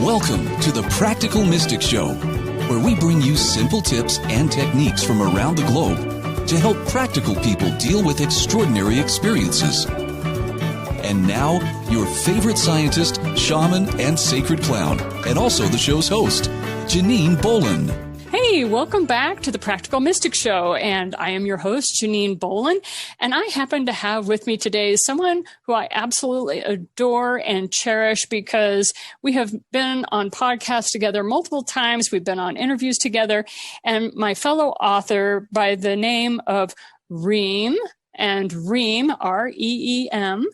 Welcome to the Practical Mystic Show, where we bring you simple tips and techniques from around the globe to help practical people deal with extraordinary experiences. And now, your favorite scientist, shaman, and sacred clown, and also the show's host, Janine Bolin. Hey, welcome back to the Practical Mystic Show, and I am your host, Janine Bolin, and I happen to have with me today someone who I absolutely adore and cherish because we have been on podcasts together multiple times, we've been on interviews together, and my fellow author by the name of Reem, and Reem, R-E-E-M.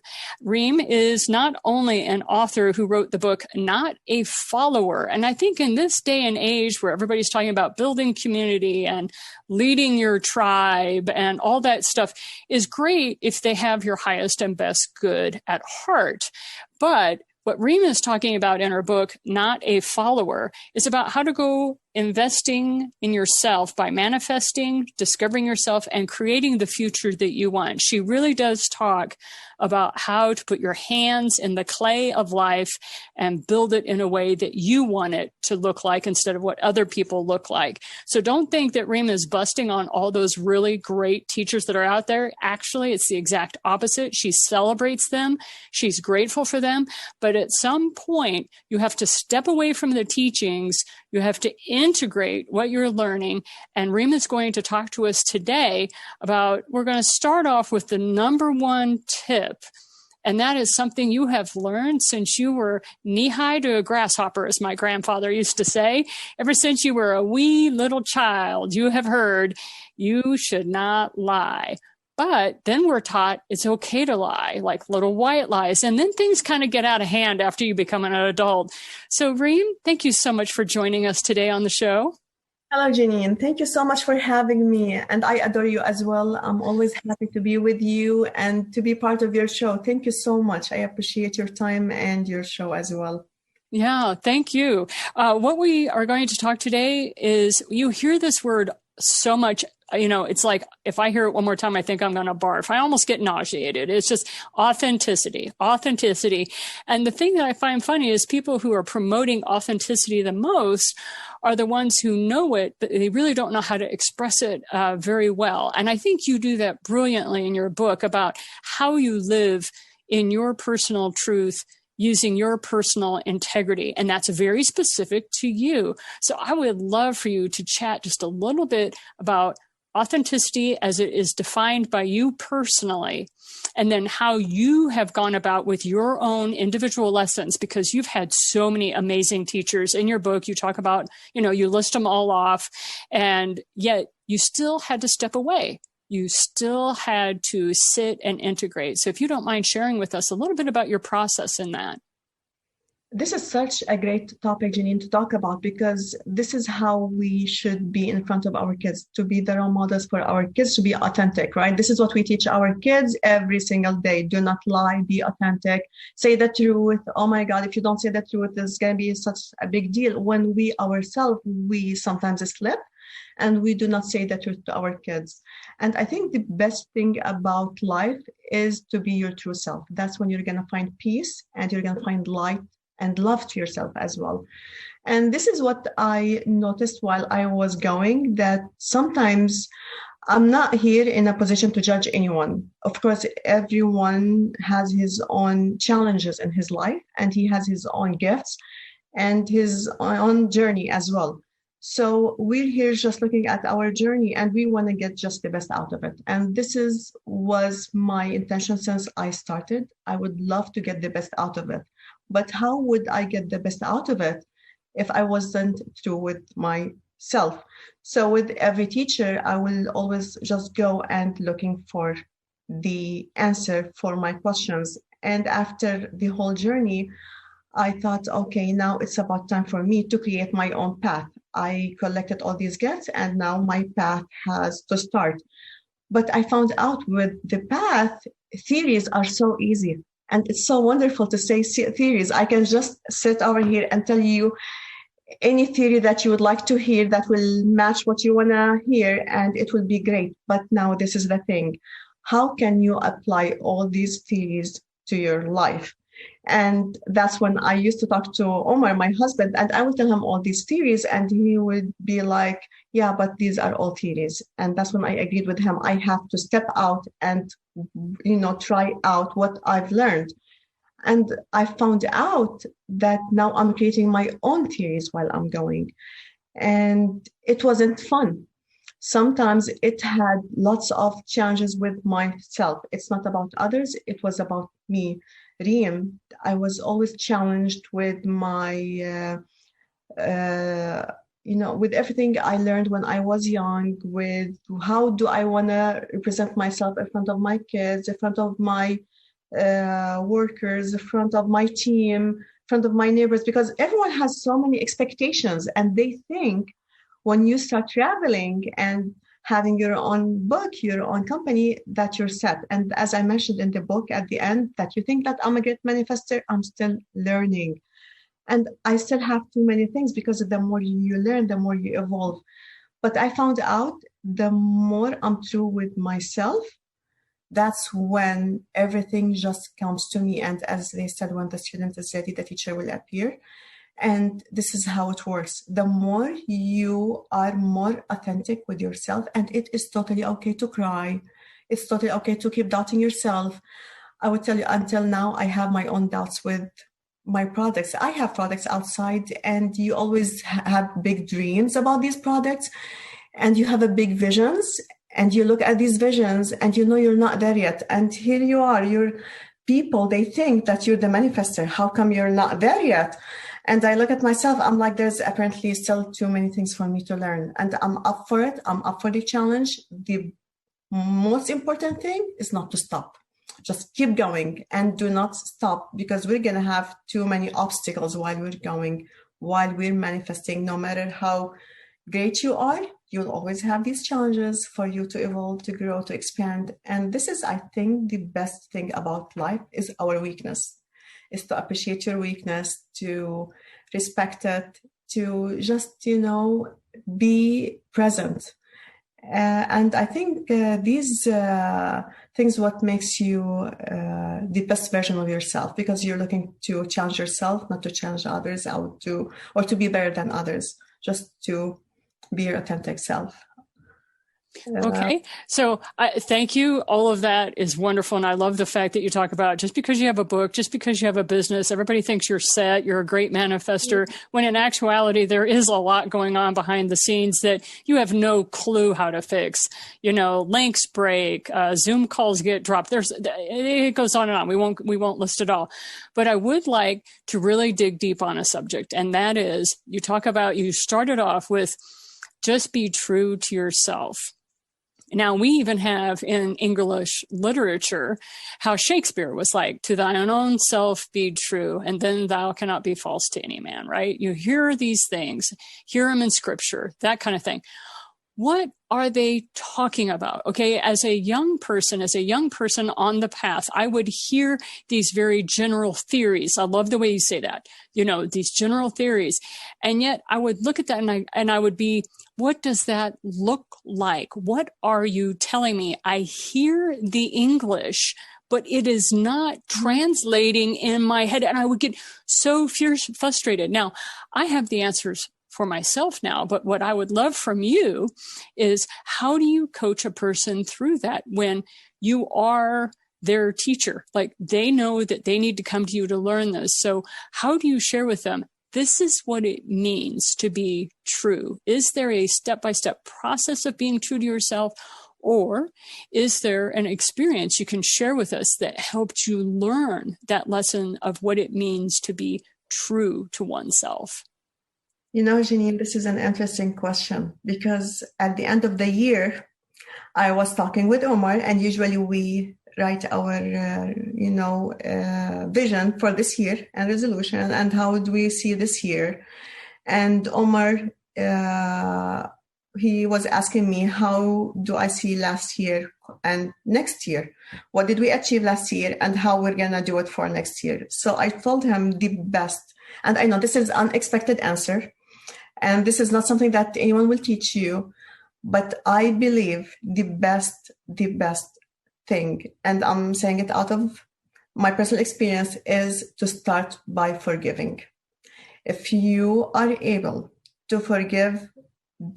Reem is not only an author who wrote the book, Not a Follower. And I think in this day and age where everybody's talking about building community and leading your tribe and all that stuff is great if they have your highest and best good at heart. But what Reem is talking about in her book, Not a Follower, is about how to go investing in yourself by manifesting, discovering yourself, and creating the future that you want. She really does talk about how to put your hands in the clay of life and build it in a way that you want it to look like instead of what other people look like. So don't think that Reem is busting on all those really great teachers that are out there. Actually, it's the exact opposite. She celebrates them. She's grateful for them. But at some point, you have to step away from the teachings. You have to integrate what you're learning. And Reem is going to talk to us today about, we're going to start off with the number one tip. And that is something you have learned since you were knee-high to a grasshopper, as my grandfather used to say. Ever since you were a wee little child, you have heard, you should not lie. But then we're taught it's okay to lie, like little white lies. And then things kind of get out of hand after you become an adult. So Reem, thank you so much for joining us today on the show. Hello, Janine. Thank you so much for having me. And I adore you as well. I'm always happy to be with you and to be part of your show. Thank you so much. I appreciate your time and your show as well. Yeah, thank you. What we are going to talk today is, you hear this word so much, it's like, if I hear it one more time, I think I'm going to barf. I almost get nauseated. It's just authenticity. And the thing that I find funny is people who are promoting authenticity the most are the ones who know it, but they really don't know how to express it very well. And I think you do that brilliantly in your book about how you live in your personal truth using your personal integrity. And that's very specific to you. So I would love for you to chat just a little bit about authenticity as it is defined by you personally, and then how you have gone about with your own individual lessons, because you've had so many amazing teachers. In your book, you talk about, you list them all off, and yet you still had to step away. You still had to sit and integrate. So if you don't mind sharing with us a little bit about your process in that. This is such a great topic, Janine, to talk about, because this is how we should be in front of our kids, to be the role models for our kids, to be authentic, right? This is what we teach our kids every single day. Do not lie, be authentic, say the truth. Oh my God, if you don't say the truth, it's going to be such a big deal. When we ourselves, we sometimes slip and we do not say the truth to our kids. And I think the best thing about life is to be your true self. That's when you're going to find peace and you're going to find light and love to yourself as well. And this is what I noticed while I was going, that sometimes I'm not here in a position to judge anyone. Of course, everyone has his own challenges in his life, and he has his own gifts and his own journey as well. So we're here just looking at our journey, and we want to get just the best out of it. And this was my intention since I started. I would love to get the best out of it. But how would I get the best out of it if I wasn't true with myself? So with every teacher, I will always just go and looking for the answer for my questions. And after the whole journey, I thought, okay, now it's about time for me to create my own path. I collected all these gifts, and now my path has to start. But I found out with the path, theories are so easy. And it's so wonderful to say theories. I can just sit over here and tell you any theory that you would like to hear that will match what you want to hear, and it will be great. But now this is the thing. How can you apply all these theories to your life? And that's when I used to talk to Omar, my husband, and I would tell him all these theories, and he would be like, yeah, but these are all theories. And that's when I agreed with him. I have to step out and, try out what I've learned. And I found out that now I'm creating my own theories while I'm going. And it wasn't fun. Sometimes it had lots of challenges with myself. It's not about others, it was about me. Reem, I was always challenged with with everything I learned when I was young, with how do I want to represent myself in front of my kids, in front of my workers, in front of my team, in front of my neighbors, because everyone has so many expectations, and they think when you start traveling and having your own book, your own company, that you're set. And as I mentioned in the book at the end, that you think that I'm a great manifester, I'm still learning. And I still have too many things, because the more you learn, the more you evolve. But I found out the more I'm true with myself, that's when everything just comes to me. And as they said, when the student is ready, the teacher will appear. And this is how it works. The more you are more authentic with yourself, and it is totally okay to cry. It's totally okay to keep doubting yourself. I would tell you, until now, I have my own doubts with my products. I have products outside, and you always have big dreams about these products, and you have a big visions, and you look at these visions and you're not there yet. And here you are, people, they think that you're the manifester. How come you're not there yet? And I look at myself, I'm like, there's apparently still too many things for me to learn. And I'm up for it. I'm up for the challenge. The most important thing is not to stop. Just keep going and do not stop, because we're going to have too many obstacles while we're going, while we're manifesting. No matter how great you are, you'll always have these challenges for you to evolve, to grow, to expand. And this is, I think, the best thing about life is our weakness. Is to appreciate your weakness, to respect it, to just, be present. And I think these things what makes you the best version of yourself, because you're looking to challenge yourself, not to challenge others, or to be better than others, just to be your authentic self. Okay. So thank you. All of that is wonderful. And I love the fact that you talk about just because you have a book, just because you have a business, everybody thinks you're set, you're a great manifester, when in actuality, there is a lot going on behind the scenes that you have no clue how to fix. Links break, Zoom calls get dropped. It goes on and on. We won't list it all. But I would like to really dig deep on a subject. And that is, you started off with just be true to yourself. Now, we even have in English literature how Shakespeare was like, to thine own self be true, and then thou cannot be false to any man, right? You hear these things, hear them in scripture, that kind of thing. What are they talking about? Okay, as a young person on the path, I would hear these very general theories. I love the way you say that, these general theories. And yet I would look at that and I would be, what does that look like? What are you telling me? I hear the English, but it is not translating in my head. And I would get so frustrated. Now, I have the answers for myself now, but what I would love from you is, how do you coach a person through that when you are their teacher? Like, they know that they need to come to you to learn this. So how do you share with them, this is what it means to be true? Is there a step-by-step process of being true to yourself? Or is there an experience you can share with us that helped you learn that lesson of what it means to be true to oneself? Janine, this is an interesting question, because at the end of the year, I was talking with Omar, and usually we write our, vision for this year and resolution, and how do we see this year. And Omar, he was asking me, how do I see last year and next year? What did we achieve last year, and how we're going to do it for next year? So I told him the best, and I know this is an unexpected answer, and this is not something that anyone will teach you, but I believe the best thing, and I'm saying it out of my personal experience is to start by forgiving. If you are able to forgive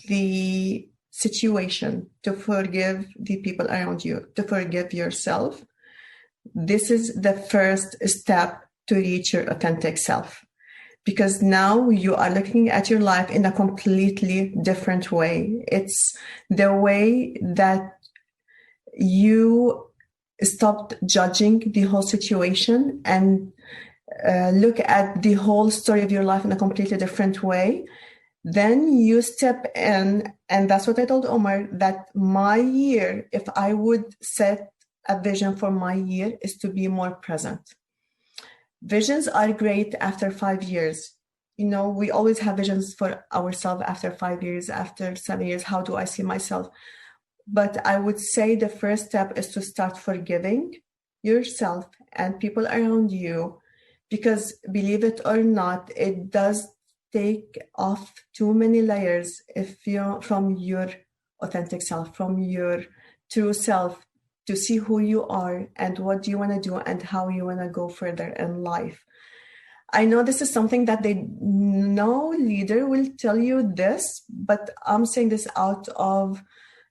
the situation, to forgive the people around you, to forgive yourself, this is the first step to reach your authentic self. Because now you are looking at your life in a completely different way. It's the way that you stopped judging the whole situation and look at the whole story of your life in a completely different way. Then you step in, and that's what I told Omar, that my year, if I would set a vision for my year, is to be more present. Visions are great after 5 years. We always have visions for ourselves after 5 years, after 7 years. How do I see myself? But I would say the first step is to start forgiving yourself and people around you, because believe it or not, it does take off too many layers from your authentic self, from your true self, to see who you are and what do you want to do and how you want to go further in life. I know this is something that no leader will tell you this, but I'm saying this out of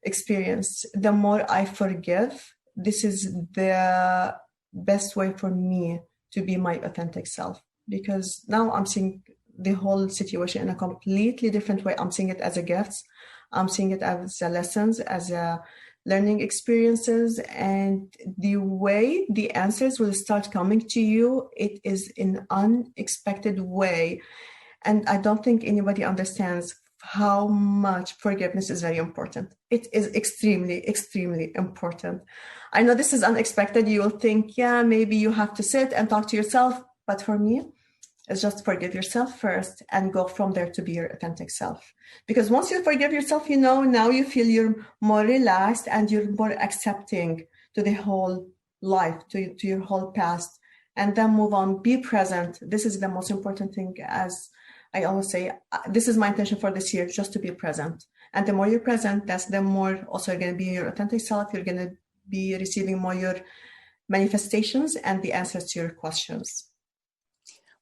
experience. The more I forgive, this is the best way for me to be my authentic self, because now I'm seeing the whole situation in a completely different way. I'm seeing it as a gift. I'm seeing it as a lessons, as a learning experiences, and the way the answers will start coming to you, it is in unexpected way. And I don't think anybody understands how much forgiveness is very important. It is extremely, extremely important. I know this is unexpected. You will think, yeah, maybe you have to sit and talk to yourself. But for me, it's just forgive yourself first and go from there to be your authentic self. Because once you forgive yourself, now you feel you're more relaxed and you're more accepting to the whole life, to your whole past, and then move on, be present. This is the most important thing. As I always say, this is my intention for this year, just to be present. And the more you're present, that's the more also you're going to be your authentic self. You're going to be receiving more your manifestations and the answers to your questions.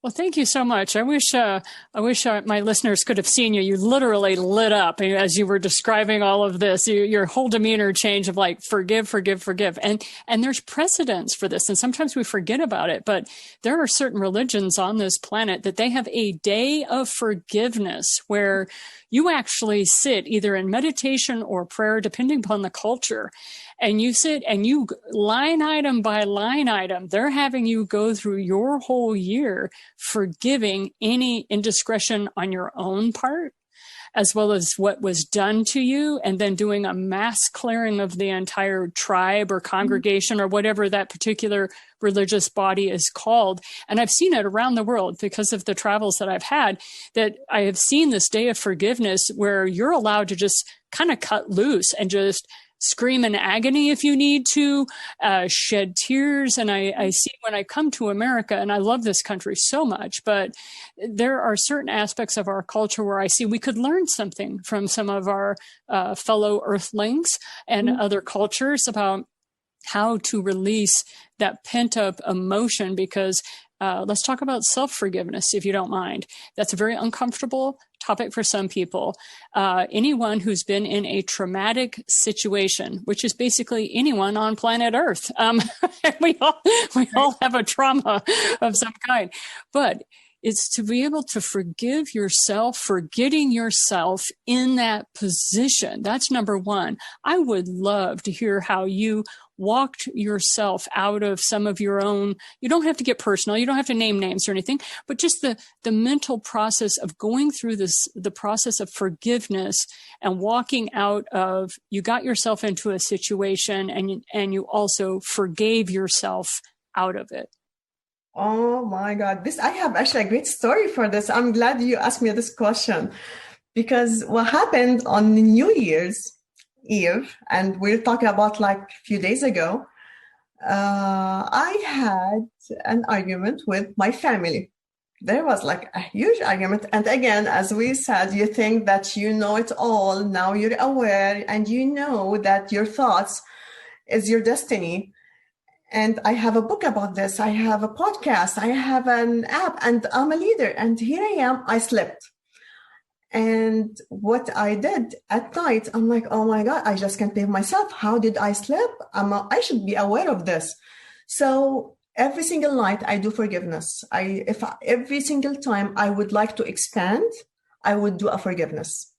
Well, thank you so much. I wish my listeners could have seen you. You literally lit up as you were describing all of this. Your whole demeanor change of like, forgive, forgive, forgive. And there's precedents for this. And sometimes we forget about it, but there are certain religions on this planet that they have a day of forgiveness where you actually sit either in meditation or prayer, depending upon the culture. And you sit and you line item by line item, they're having you go through your whole year, forgiving any indiscretion on your own part, as well as what was done to you, and then doing a mass clearing of the entire tribe or congregation or whatever that particular religious body is called. And I've seen it around the world because of the travels that I've had, that I have seen this day of forgiveness where you're allowed to just kind of cut loose and just scream in agony if you need to, shed tears. And I see when I come to America, and I love this country so much, but there are certain aspects of our culture where I see we could learn something from some of our fellow earthlings and other cultures about how to release that pent-up emotion, because let's talk about self-forgiveness, if you don't mind. That's a very uncomfortable topic for some people. Anyone who's been in a traumatic situation, which is basically anyone on planet Earth. We all have a trauma of some kind. But it's to be able to forgive yourself for getting yourself in that position. That's number one. I would love to hear how you walked yourself out of some of your own. You don't have to get personal. You don't have to name names or anything, but just the mental process of going through the process of forgiveness and walking out of, you got yourself into a situation and you also forgave yourself out of it. Oh my God. I have actually a great story for this. I'm glad you asked me this question, because what happened on New Year's Eve, and we're talking about like a few days ago, I had an argument with my family. There was like a huge argument. And again, as we said, you think that you know it all. Now you're aware and you know that your thoughts is your destiny. And I have a book about this. I have a podcast. I have an app, and I'm a leader. And here I am. I slept. And what I did at night, I'm like, oh my God, I just can't believe myself. How did I sleep? I should be aware of this. So every single night I do forgiveness. Every single time I would like to expand, I would do a forgiveness.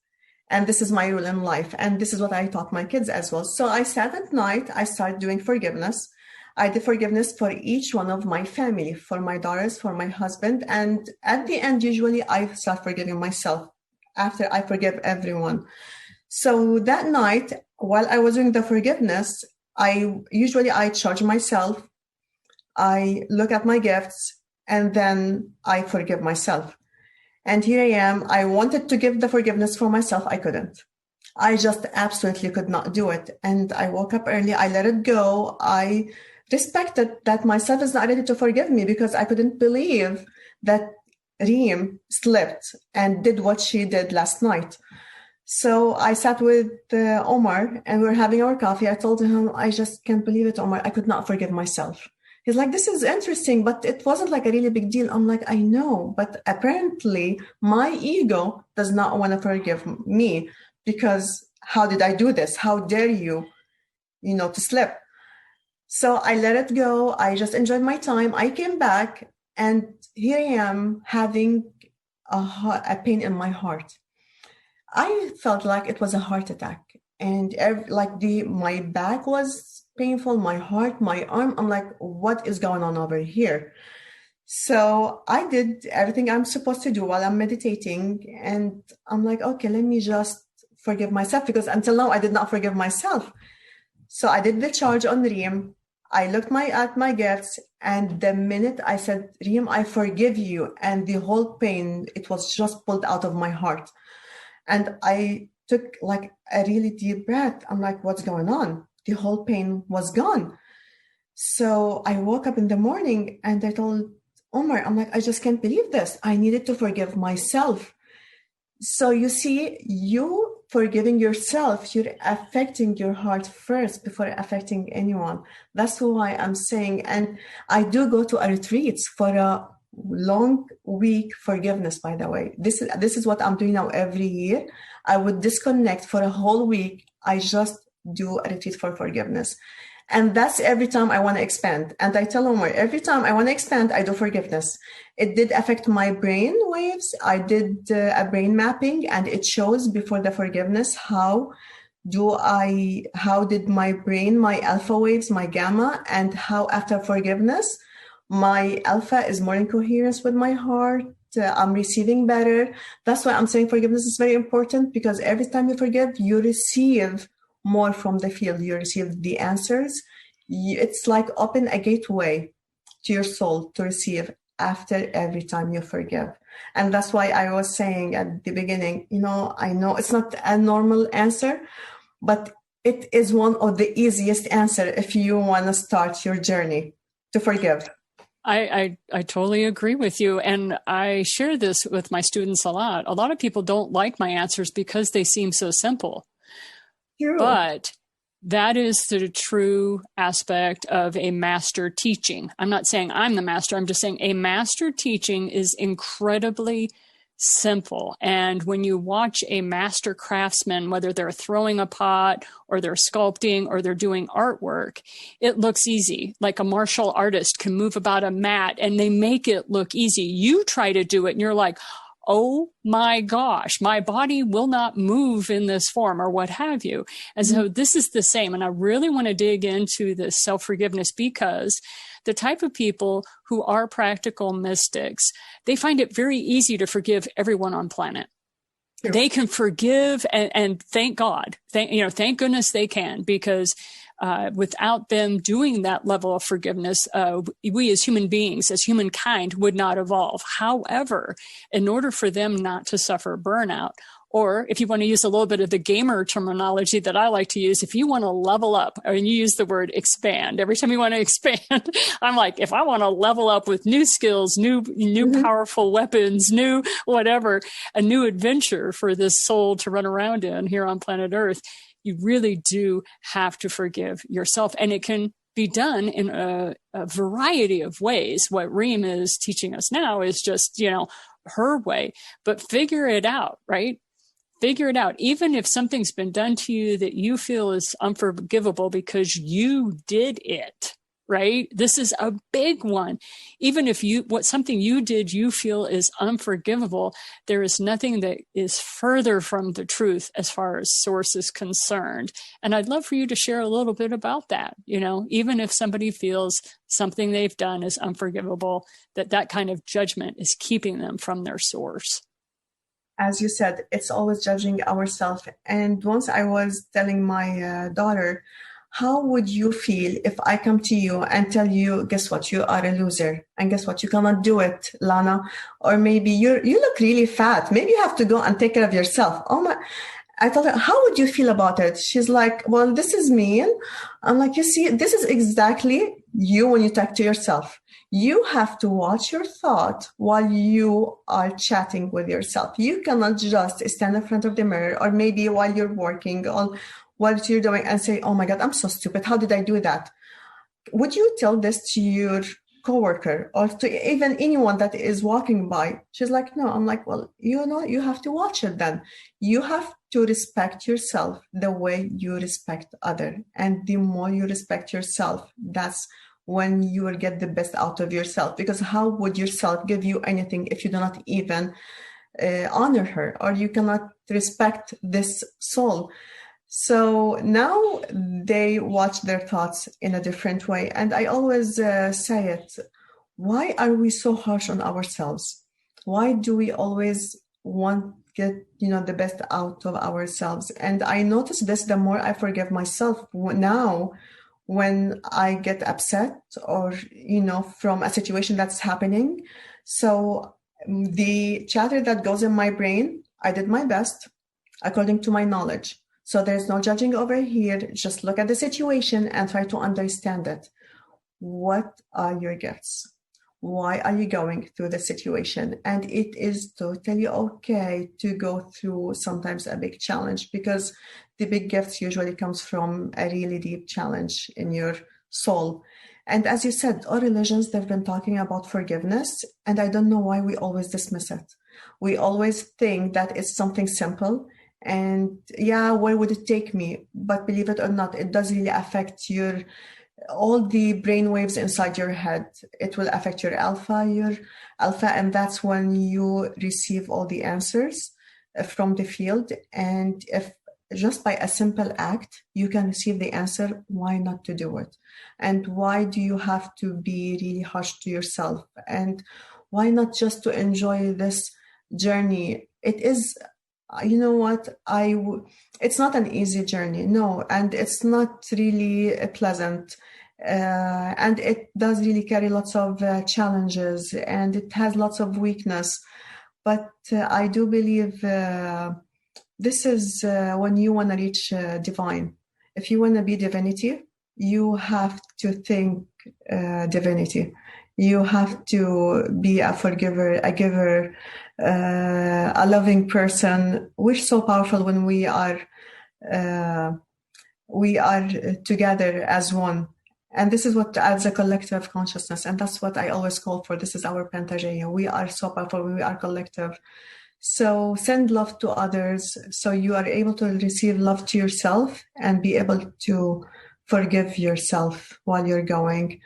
And this is my rule in life. And this is what I taught my kids as well. So I sat at night, I started doing forgiveness. I did forgiveness for each one of my family, for my daughters, for my husband. And at the end, usually I start forgiving myself after I forgive everyone. So that night, while I was doing the forgiveness, I charge myself. I look at my gifts, and then I forgive myself. And here I am. I wanted to give the forgiveness for myself. I couldn't. I just absolutely could not do it. And I woke up early. I let it go. I respected that myself is not ready to forgive me, because I couldn't believe that Reem slept and did what she did last night. So I sat with Omar, and we were having our coffee. I told him, I just can't believe it, Omar. I could not forgive myself. He's like, this is interesting, but it wasn't like a really big deal. I'm like, I know, but apparently my ego does not want to forgive me, because how did I do this? How dare you, to slip? So I let it go. I just enjoyed my time. I came back, and here I am having a pain in my heart. I felt like it was a heart attack, and my back was painful, my heart, my arm. I'm like, what is going on over here? So I did everything I'm supposed to do while I'm meditating, and I'm like, okay, let me just forgive myself, because until now I did not forgive myself. So I did the charge on Reem. I looked at my gifts, and the minute I said, Reem, I forgive you, and the whole pain, it was just pulled out of my heart. And I took like a really deep breath. I'm like, what's going on? The whole pain was gone. So I woke up in the morning, and I told Omar, I'm like, I just can't believe this. I needed to forgive myself. So you see, you forgiving yourself, you're affecting your heart first before affecting anyone. That's why I'm saying, and I do go to a retreats for a long week forgiveness, by the way. This is what I'm doing now every year. I would disconnect for a whole week. I just do a retreat for forgiveness. And that's every time I want to expand. And I tell Omar, every time I want to expand, I do forgiveness. It did affect my brain waves. I did a brain mapping, and it shows before the forgiveness how did my brain, my alpha waves, my gamma, and how after forgiveness, my alpha is more in coherence with my heart. I'm receiving better. That's why I'm saying forgiveness is very important, because every time you forgive, you receive more from the field. You receive the answers. It's like open a gateway to your soul to receive after every time you forgive. And that's why I was saying at the beginning, I know it's not a normal answer, but it is one of the easiest answer if you want to start your journey to forgive. I totally agree with you. And I share this with my students a lot. A lot of people don't like my answers because they seem so simple. True. But that is the true aspect of a master teaching. I'm not saying I'm the master. I'm just saying a master teaching is incredibly simple. And when you watch a master craftsman, whether they're throwing a pot or they're sculpting or they're doing artwork, it looks easy. Like a martial artist can move about a mat and they make it look easy. You try to do it and you're like, oh my gosh, my body will not move in this form or what have you. And so this is the same. And I really want to dig into this self-forgiveness, because the type of people who are practical mystics, they find it very easy to forgive everyone on planet. Sure. They can forgive, and thank God, thank goodness they can, because without them doing that level of forgiveness, we as human beings, as humankind, would not evolve. However, in order for them not to suffer burnout, or if you want to use a little bit of the gamer terminology that I like to use, if you want to level up, and you use the word expand, every time you want to expand, I'm like, if I want to level up with new skills, new powerful weapons, new whatever, a new adventure for this soul to run around in here on planet Earth, you really do have to forgive yourself. And it can be done in a variety of ways. What Reem is teaching us now is just, her way, but figure it out, right? Figure it out. Even if something's been done to you that you feel is unforgivable because you did it, right? This is a big one. Even if something you did, you feel is unforgivable, there is nothing that is further from the truth as far as source is concerned. And I'd love for you to share a little bit about that. Even if somebody feels something they've done is unforgivable, that kind of judgment is keeping them from their source. As you said, it's always judging ourselves. And once I was telling my daughter, how would you feel if I come to you and tell you, guess what, you are a loser, and guess what, you cannot do it, Lana, or maybe you look really fat, maybe you have to go and take care of yourself. Oh my! I told her, how would you feel about it? She's like, well, this is mean. I'm like, you see, this is exactly you when you talk to yourself. You have to watch your thought while you are chatting with yourself. You cannot just stand in front of the mirror, or maybe while you're working or what you're doing and say, oh my God, I'm so stupid. How did I do that? Would you tell this to your coworker or to even anyone that is walking by? She's like, no. I'm like, well, you have to watch it then. You have to respect yourself the way you respect others. And the more you respect yourself, that's when you will get the best out of yourself. Because how would yourself give you anything if you do not even honor her, or you cannot respect this soul? So now they watch their thoughts in a different way. And I always say it, why are we so harsh on ourselves? Why do we always want to get, the best out of ourselves? And I notice this the more I forgive myself now when I get upset or, from a situation that's happening. So the chatter that goes in my brain, I did my best according to my knowledge. So there's no judging over here. Just look at the situation and try to understand it. What are your gifts? Why are you going through the situation? And it is totally okay to go through sometimes a big challenge, because the big gifts usually comes from a really deep challenge in your soul. And as you said, all religions, they've been talking about forgiveness. And I don't know why we always dismiss it. We always think that it's something simple. And where would it take me? But believe it or not, it does really affect all the brain waves inside your head. It will affect your alpha, and that's when you receive all the answers from the field. And if just by a simple act, you can receive the answer, why not to do it? And why do you have to be really harsh to yourself? And why not just to enjoy this journey? It is, you know what, it's not an easy journey, no, and it's not really pleasant, and it does really carry lots of challenges, and it has lots of weakness. But I do believe this is when you want to reach divine. If you want to be divinity, you have to think divinity. You have to be a forgiver, a giver, a loving person. We're so powerful when we are together as one. And this is what adds a collective consciousness. And that's what I always call for. This is our Pentageia. We are so powerful when we are collective. So send love to others so you are able to receive love to yourself and be able to forgive yourself while you're going.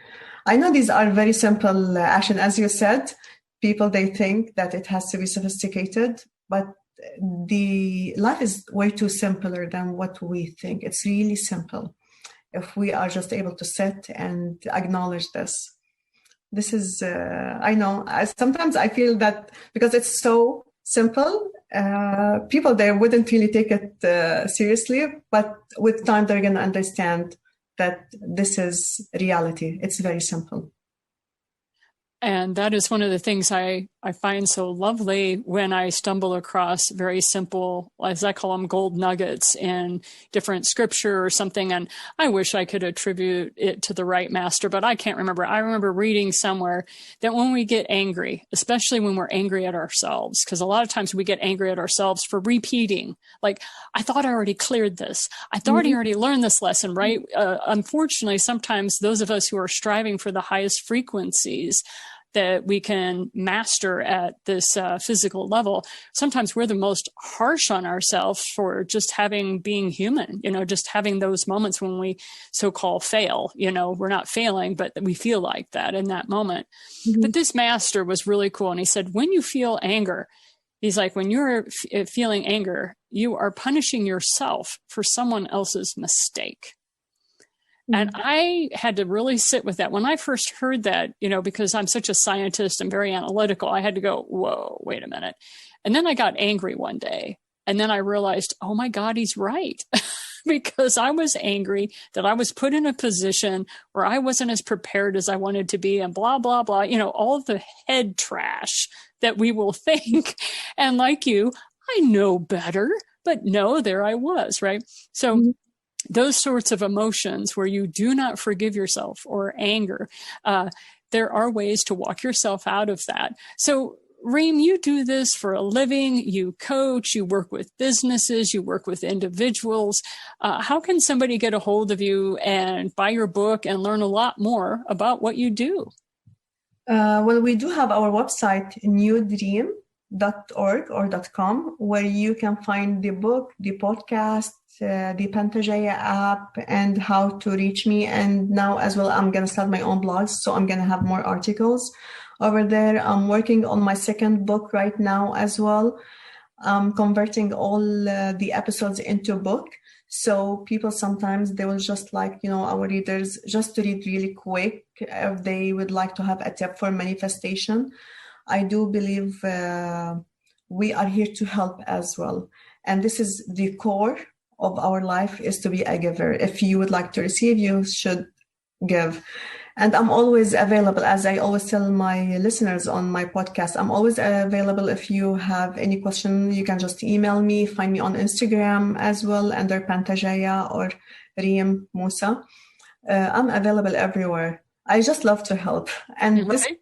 I know these are very simple action. As you said, people, they think that it has to be sophisticated, but the life is way too simpler than what we think. It's really simple. If we are just able to sit and acknowledge this. This is, I know, sometimes I feel that because it's so simple, people, they wouldn't really take it seriously, but with time, they're going to understand that this is reality. It's very simple. And that is one of the things I I find so lovely when I stumble across very simple, as I call them, gold nuggets in different scripture or something. And I wish I could attribute it to the right master, but I can't remember. I remember reading somewhere that when we get angry, especially when we're angry at ourselves, because a lot of times we get angry at ourselves for repeating, like, I thought I already cleared this. I thought I already learned this lesson, right? Unfortunately, sometimes those of us who are striving for the highest frequencies that we can master at this physical level, sometimes we're the most harsh on ourselves for just being human, just having those moments when we so-called fail. We're not failing, but we feel like that in that moment. Mm-hmm. But this master was really cool. And he said, when you feel anger, he's like, when you're feeling anger, you are punishing yourself for someone else's mistake. And I had to really sit with that. When I first heard that, because I'm such a scientist and very analytical, I had to go, whoa, wait a minute. And then I got angry one day. And then I realized, oh my God, he's right. Because I was angry that I was put in a position where I wasn't as prepared as I wanted to be and blah, blah, blah, all of the head trash that we will think. And like you, I know better, but no, there I was, right? So those sorts of emotions where you do not forgive yourself or anger, there are ways to walk yourself out of that. So Reem, you do this for a living, you coach, you work with businesses, you work with individuals. How can somebody get a hold of you and buy your book and learn a lot more about what you do? Well, we do have our website, newdream.org or .com, where you can find the book, the podcast, the Pantageia app, and how to reach me. And now as well, I'm going to start my own blogs, so I'm going to have more articles over there. I'm working on my second book right now as well. I'm converting all the episodes into a book. So people sometimes, they will just like, our readers just to read really quick if they would like to have a tip for manifestation. I do believe we are here to help as well. And this is the core of our life, is to be a giver. If you would like to receive, you should give. And I'm always available, as I always tell my listeners on my podcast, I'm always available. If you have any question, you can just email me, find me on Instagram as well, under Pantageia or Reem Mousa. I'm available everywhere. I just love to help. And this is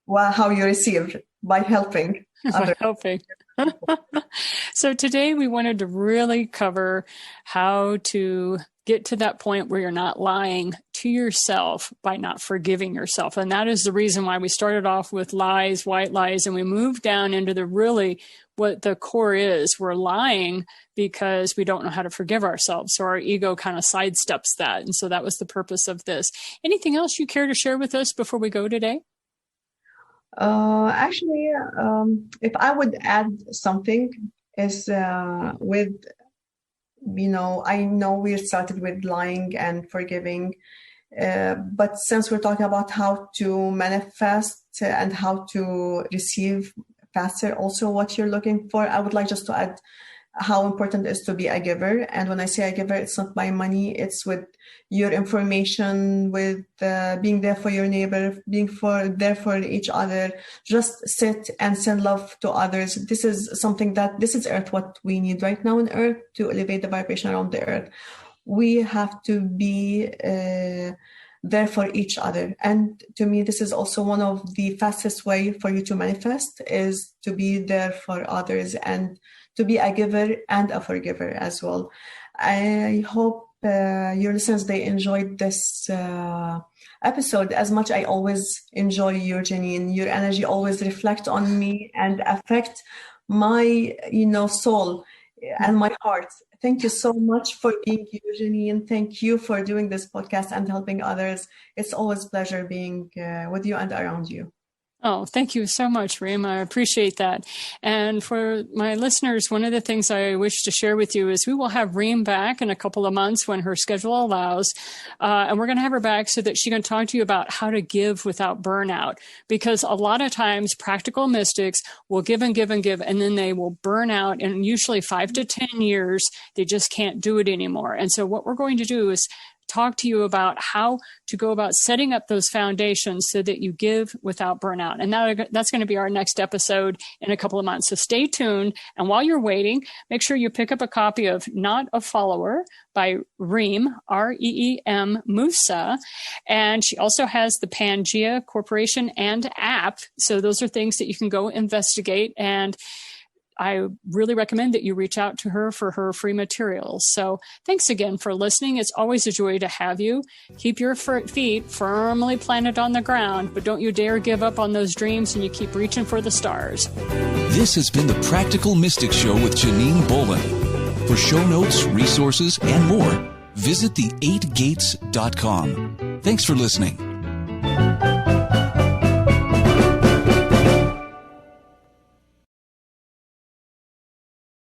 how you receive, by helping others. So today we wanted to really cover how to get to that point where you're not lying to yourself by not forgiving yourself. And that is the reason why we started off with lies, white lies, and we moved down into what the core is. We're lying because we don't know how to forgive ourselves. So our ego kind of sidesteps that. And so that was the purpose of this. Anything else you care to share with us before we go today? Actually, if I would add something is I know we started with lying and forgiving, but since we're talking about how to manifest and how to receive faster, also what you're looking for, I would like just to add how important it is to be a giver. And when I say a giver, it's not by money, it's with your information, with being there for your neighbor, there for each other. Just sit and send love to others. This is something this is Earth, what we need right now on Earth to elevate the vibration around the Earth. We have to be there for each other. And to me, this is also one of the fastest way for you to manifest, is to be there for others and to be a giver and a forgiver as well. I hope your listeners, they enjoyed this episode as much. I always enjoy you, Janine. Your energy always reflect on me and affect my, soul and my heart. Thank you so much for being here, Janine. Thank you for doing this podcast and helping others. It's always a pleasure being with you and around you. Oh, thank you so much, Reem. I appreciate that. And for my listeners, one of the things I wish to share with you is we will have Reem back in a couple of months when her schedule allows. And we're going to have her back so that she can talk to you about how to give without burnout. Because a lot of times practical mystics will give and give and give, and then they will burn out. And usually 5 to 10 years, they just can't do it anymore. And so what we're going to do is talk to you about how to go about setting up those foundations so that you give without burnout. And that's going to be our next episode in a couple of months. So stay tuned. And while you're waiting, make sure you pick up a copy of Not a Follower by Reem, Reem Mousa. And she also has the Pangea Corporation and app. So those are things that you can go investigate. And I really recommend that you reach out to her for her free materials. So thanks again for listening. It's always a joy to have you. Keep your feet firmly planted on the ground, but don't you dare give up on those dreams, and you keep reaching for the stars. This has been the Practical Mystic Show with Janine Bolin. For show notes, resources, and more, visit the8gates.com. Thanks for listening.